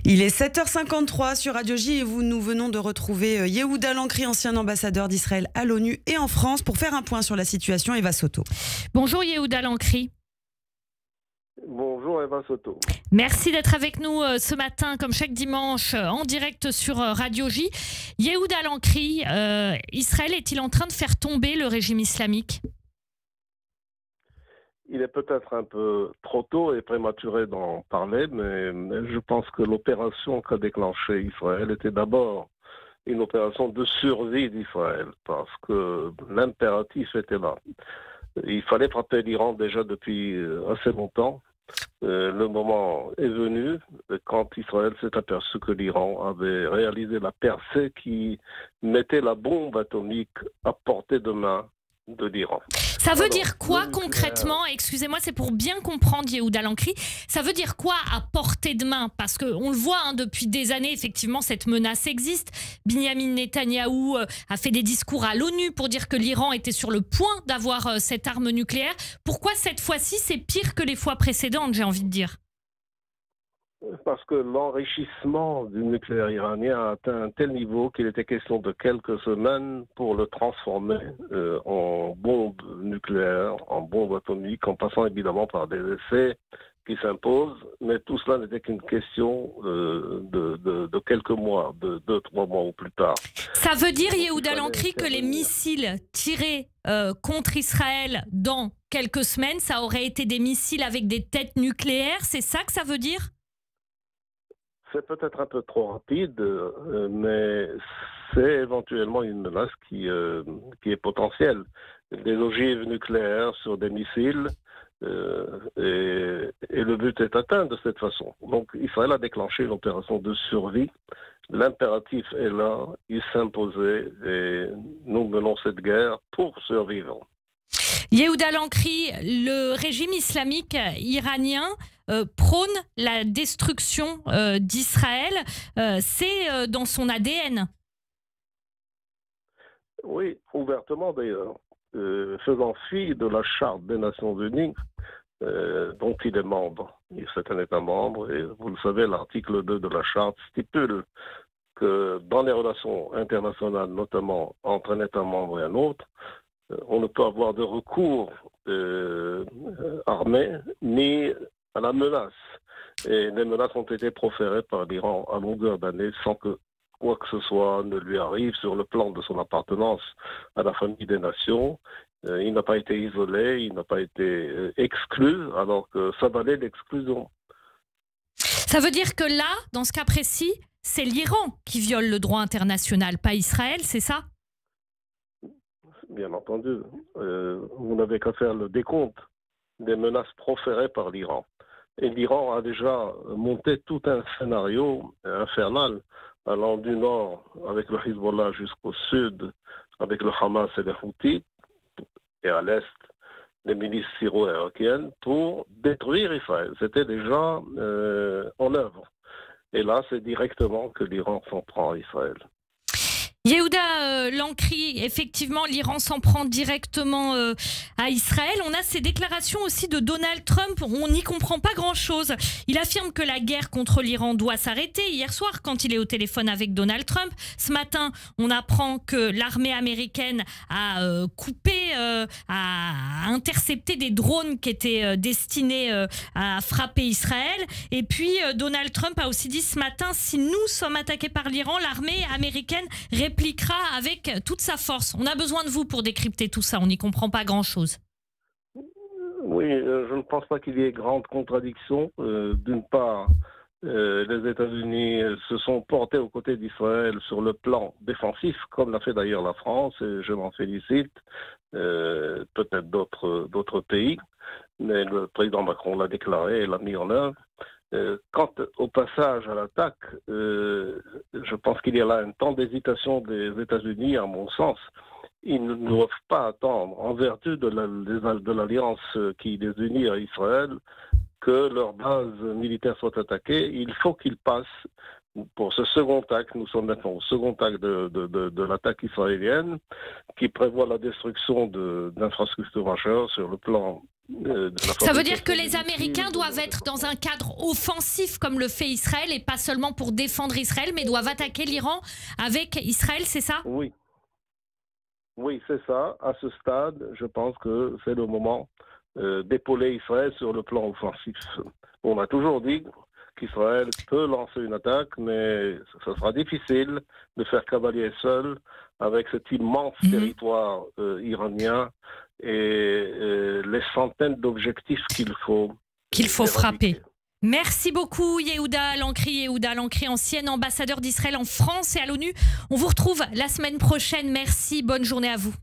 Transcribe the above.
Il est 7h53 sur Radio J et nous venons de retrouver Yehuda Lankri, ancien ambassadeur d'Israël à l'ONU et en France, pour faire un point sur la situation. Eva Soto. Bonjour Yehuda Lankri. Bonjour Eva Soto. Merci d'être avec nous ce matin, comme chaque dimanche, en direct sur Radio J. Yehuda Lankri, Israël est-il en train de faire tomber le régime islamique ? Il est peut-être un peu trop tôt et prématuré d'en parler, mais je pense que l'opération qu'a déclenchée Israël était d'abord une opération de survie d'Israël, parce que l'impératif était là. Il fallait frapper l'Iran déjà depuis assez longtemps. Le moment est venu quand Israël s'est aperçu que l'Iran avait réalisé la percée qui mettait la bombe atomique à portée de main de l'Iran. Ça veut dire quoi concrètement ? Excusez-moi, c'est pour bien comprendre Yehuda Lankri. Ça veut dire quoi à portée de main ? Parce qu'on le voit depuis des années, effectivement, cette menace existe. Binyamin Netanyahou a fait des discours à l'ONU pour dire que l'Iran était sur le point d'avoir cette arme nucléaire. Pourquoi cette fois-ci, c'est pire que les fois précédentes, j'ai envie de dire ? Parce que l'enrichissement du nucléaire iranien a atteint un tel niveau qu'il était question de quelques semaines pour le transformer en bombe nucléaire, en bombe atomique, en passant évidemment par des essais qui s'imposent. Mais tout cela n'était qu'une question de quelques mois, de 2-3 mois ou plus tard. Ça veut dire, Yehuda Lankri, que les missiles tirés contre Israël dans quelques semaines, ça aurait été des missiles avec des têtes nucléaires, c'est ça que ça veut dire ? C'est peut-être un peu trop rapide, mais c'est éventuellement une menace qui est potentielle. Des ogives nucléaires sur des missiles, et le but est atteint de cette façon. Donc Israël a déclenché une opération de survie. L'impératif est là, il s'imposait, et nous menons cette guerre pour survivre. Yehuda Lankri, le régime islamique iranien prône la destruction d'Israël. C'est dans son ADN. Oui, ouvertement d'ailleurs. Faisant fi de la Charte des Nations Unies, dont il est membre. C'est un État membre, et vous le savez, l'article 2 de la Charte stipule que dans les relations internationales, notamment entre un État membre et un autre, on ne peut avoir de recours armé ni à la menace. Et les menaces ont été proférées par l'Iran à longueur d'année sans que quoi que ce soit ne lui arrive sur le plan de son appartenance à la famille des nations. Il n'a pas été isolé, il n'a pas été exclu, alors que ça valait l'exclusion. Ça veut dire que là, dans ce cas précis, c'est l'Iran qui viole le droit international, pas Israël, c'est ça ? Bien entendu. Vous n'avez qu'à faire le décompte des menaces proférées par l'Iran. Et l'Iran a déjà monté tout un scénario infernal, allant du nord avec le Hezbollah jusqu'au sud avec le Hamas et les Houthis, et à l'est les milices syro-irakiennes, pour détruire Israël. C'était déjà en œuvre. Et là, c'est directement que l'Iran s'en prend à Israël. Yehuda Lankri, effectivement, l'Iran s'en prend directement à Israël. On a ces déclarations aussi de Donald Trump. On n'y comprend pas grand-chose. Il affirme que la guerre contre l'Iran doit s'arrêter. Hier soir, quand il est au téléphone avec Donald Trump, ce matin, on apprend que l'armée américaine a a intercepté des drones qui étaient destinés à frapper Israël. Et puis, Donald Trump a aussi dit ce matin, si nous sommes attaqués par l'Iran, l'armée américaine répliquera avec toute sa force. On a besoin de vous pour décrypter tout ça. On n'y comprend pas grand-chose. Oui, je ne pense pas qu'il y ait grande contradiction. D'une part, les États-Unis se sont portés aux côtés d'Israël sur le plan défensif, comme l'a fait d'ailleurs la France, et je m'en félicite. Peut-être d'autres pays, mais le président Macron l'a déclaré et l'a mis en œuvre. Quant au passage à l'attaque, je pense qu'il y a là un temps d'hésitation des États-Unis, à mon sens. Ils ne doivent pas attendre, en vertu de l'alliance qui les unit à Israël, que leur base militaire soit attaquée. Il faut qu'ils passent pour ce second acte. Nous sommes maintenant au second acte de l'attaque israélienne, qui prévoit la destruction d'infrastructures majeures sur le plan Ça veut dire que les Américains doivent être dans un cadre offensif comme le fait Israël et pas seulement pour défendre Israël, mais doivent attaquer l'Iran avec Israël, c'est ça? Oui, oui, c'est ça. À ce stade, je pense que c'est le moment d'épauler Israël sur le plan offensif. On a toujours dit qu'Israël peut lancer une attaque, mais ce sera difficile de faire cavalier seul avec cet immense territoire iranien et les centaines d'objectifs qu'il faut frapper. Merci beaucoup Yehuda Lankri, ancien ambassadeur d'Israël en France et à l'ONU. On vous retrouve la semaine prochaine. Merci, bonne journée à vous.